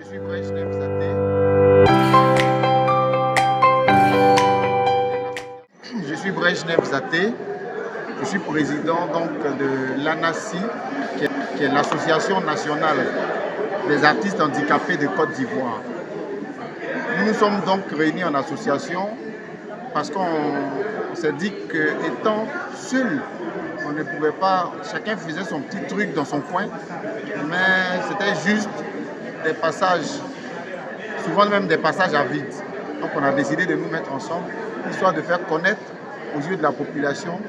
suis Brejnev Zaté. Je suis Brejnev Zaté. Je suis président donc de l'ANACI, qui est l'Association nationale des artistes handicapés de Côte d'Ivoire. Nous nous sommes donc réunis en association parce qu'on s'est dit qu'étant seul, on ne pouvait pas, chacun faisait son petit truc dans son coin, mais c'était juste des passages, souvent même des passages à vide. Donc on a décidé de nous mettre ensemble, histoire de faire connaître aux yeux de la population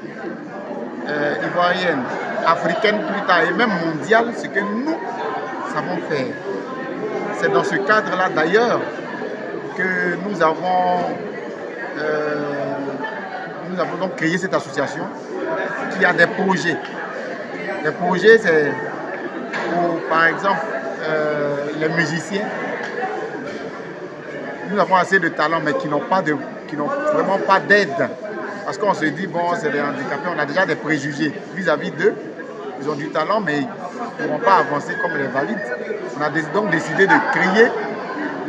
ivoirienne, africaine plus tard et même mondiale ce que nous savons faire. C'est dans ce cadre-là d'ailleurs que nous avons donc créé cette association qui a des projets. Les projets, c'est pour, par exemple, les musiciens. Nous avons assez de talents, mais qui n'ont vraiment pas d'aide. Parce qu'on se dit, bon, c'est des handicapés, on a déjà des préjugés vis-à-vis d'eux. Ils ont du talent, mais ils ne pourront pas avancer comme les valides. On a donc décidé de créer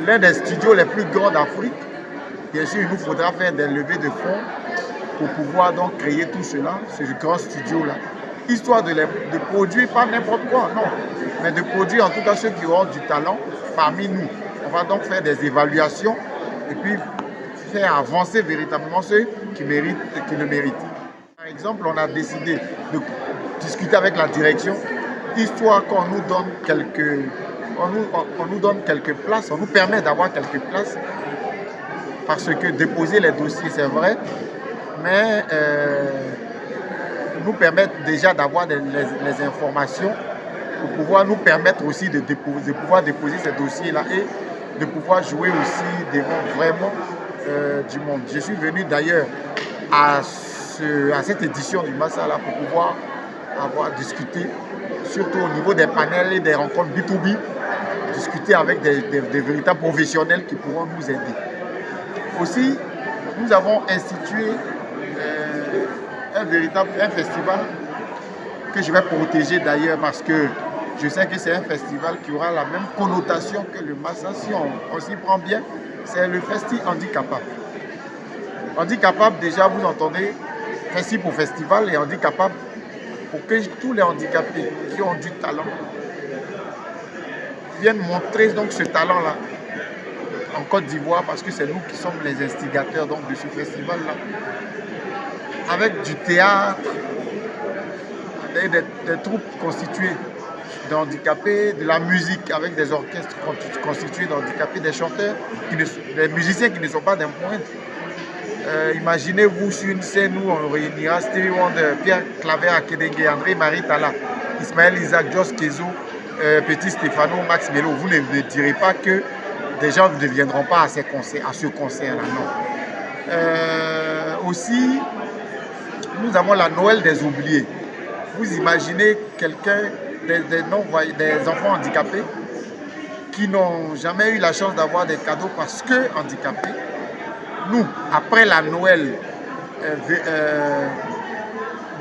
l'un des studios les plus grands d'Afrique. Bien sûr, il nous faudra faire des levées de fonds pour pouvoir donc créer tout cela, ce grand studio-là. Histoire de produire pas n'importe quoi, non, mais de produire en tout cas ceux qui auront du talent parmi nous. On va donc faire des évaluations et puis faire avancer véritablement ceux qui méritent et qui le méritent. Par exemple, on a décidé de discuter avec la direction, histoire qu'on nous donne quelques places, on nous permet d'avoir quelques places, parce que déposer les dossiers, c'est vrai, mais nous permettre déjà d'avoir les informations pour pouvoir nous permettre aussi de pouvoir déposer ces dossiers-là et de pouvoir jouer aussi devant vraiment du monde. Je suis venu d'ailleurs à cette édition du Massa-là pour pouvoir avoir discuté, surtout au niveau des panels et des rencontres B2B, discuter avec des véritables professionnels qui pourront nous aider. Aussi, nous avons institué un festival que je vais protéger d'ailleurs parce que je sais que c'est un festival qui aura la même connotation que le Massa, si on s'y prend bien, c'est le Festi Handicapable. Handicapable, déjà, vous entendez, Festi pour festival et handicapable pour que tous les handicapés qui ont du talent viennent montrer donc ce talent-là en Côte d'Ivoire, parce que c'est nous qui sommes les instigateurs donc, de ce festival-là. Avec du théâtre, des troupes constituées d'handicapés, de la musique avec des orchestres constitués d'handicapés, des chanteurs, des musiciens qui ne sont pas d'un point. Imaginez-vous sur une scène où on réunira Stevie Wonder, Pierre Claver Akedenge, André-Marie Talla, Ismaël Isaac, Jos Kezo, Petit Stéphano, Max Melo. Vous ne me direz pas que des gens ne viendront pas à ce concert-là, non. Aussi, nous avons la Noël des oubliés. Vous imaginez quelqu'un, des enfants handicapés qui n'ont jamais eu la chance d'avoir des cadeaux parce que handicapés. Nous, après la Noël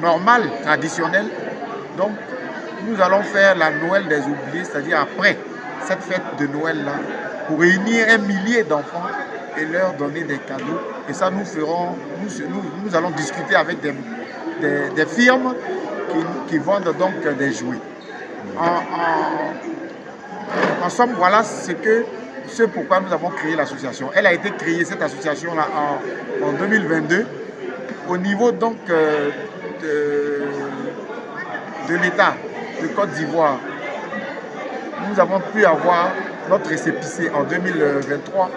normale, traditionnelle, donc nous allons faire la Noël des oubliés, c'est-à-dire après cette fête de Noël-là, pour réunir 1 millier d'enfants et leur donner des cadeaux. Et ça, nous allons discuter avec des firmes qui vendent donc des jouets. En somme, voilà ce pourquoi nous avons créé l'association. Elle a été créée, cette association-là, en 2022, au niveau donc de l'État de Côte d'Ivoire. Nous avons pu avoir notre récépissé en 2023,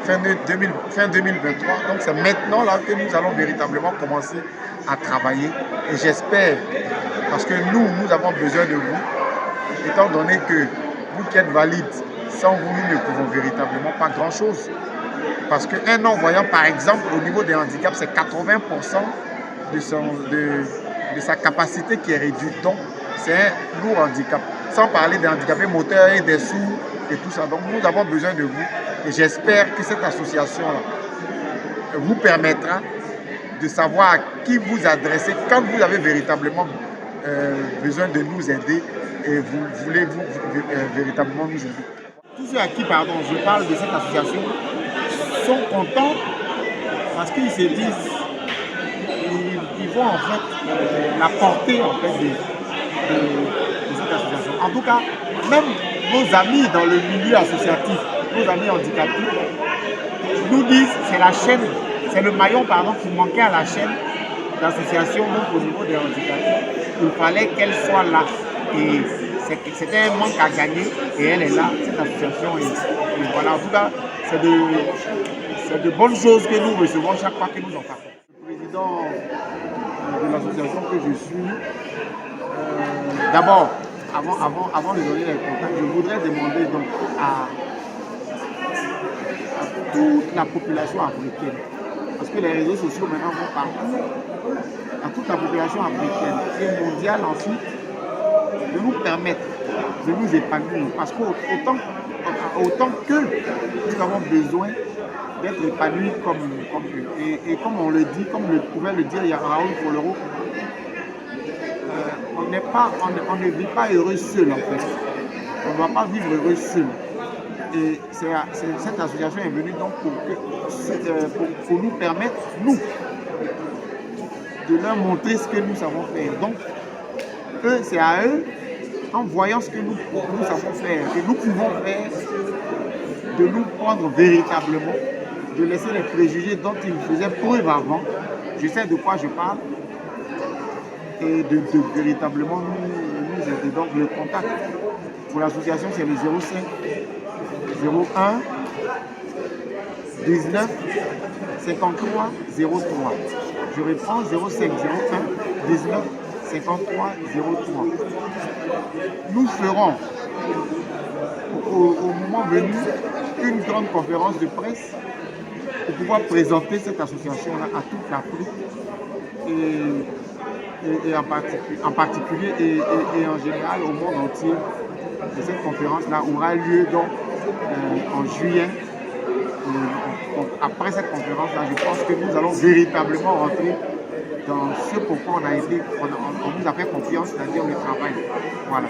fin 2023. Donc c'est maintenant là que nous allons véritablement commencer à travailler. Et j'espère, parce que nous avons besoin de vous, étant donné que vous qui êtes valides, sans vous, nous ne pouvons véritablement pas grand-chose. Parce qu'un non-voyant, par exemple, au niveau des handicaps, c'est 80% de sa capacité qui est réduite. Donc, c'est un lourd handicap. Sans parler des handicapés moteurs et des sourds et tout ça. Donc, nous avons besoin de vous. Et j'espère que cette association-là vous permettra de savoir à qui vous adresser quand vous avez véritablement besoin de nous aider et vous voulez véritablement nous aider. tous ceux à qui, pardon, je parle de cette association sont contents parce qu'ils se disent, ils voient en fait la portée en fait de cette association. En tout cas, même nos amis dans le milieu associatif, nos amis handicapés, nous disent c'est la chaîne, c'est le maillon pardon, qui manquait à la chaîne d'association donc au niveau des handicapés. Il fallait qu'elle soit là. Et c'était un manque à gagner et elle est là, cette association. Et voilà, en tout cas, c'est de bonnes choses que nous recevons chaque fois que nous en parlons. Le président de l'association que je suis, d'abord, avant de donner les contacts, je voudrais demander donc à toute la population africaine, parce que les réseaux sociaux maintenant vont partout, à toute la population africaine et mondiale ensuite, de nous permettre de nous épanouir. Parce qu'autant que nous avons besoin d'être épanouis comme eux. Et comme on le dit, comme pouvait le dire Raoul Folero, on ne vit pas heureux seul en fait. On ne doit pas vivre heureux seul. Et cette association est venue donc pour nous permettre, nous, de leur montrer ce que nous savons faire. Donc, eux, c'est à eux, en voyant ce que nous savons faire, que nous pouvons faire, de nous prendre véritablement, de laisser les préjugés dont ils faisaient preuve avant. Je sais de quoi je parle. Et de véritablement nous aider. Donc, le contact pour l'association, c'est le 05 01 19 53 03. Je reprends 05 01 19 53 03. Nous ferons au moment venu une grande conférence de presse pour pouvoir présenter cette association-là à toute l'Afrique et en particulier et en général au monde entier. Et cette conférence-là aura lieu donc en juillet. Après cette conférence-là, je pense que nous allons véritablement rentrer dans ce pourquoi on nous a fait confiance, c'est-à-dire le travail. Voilà.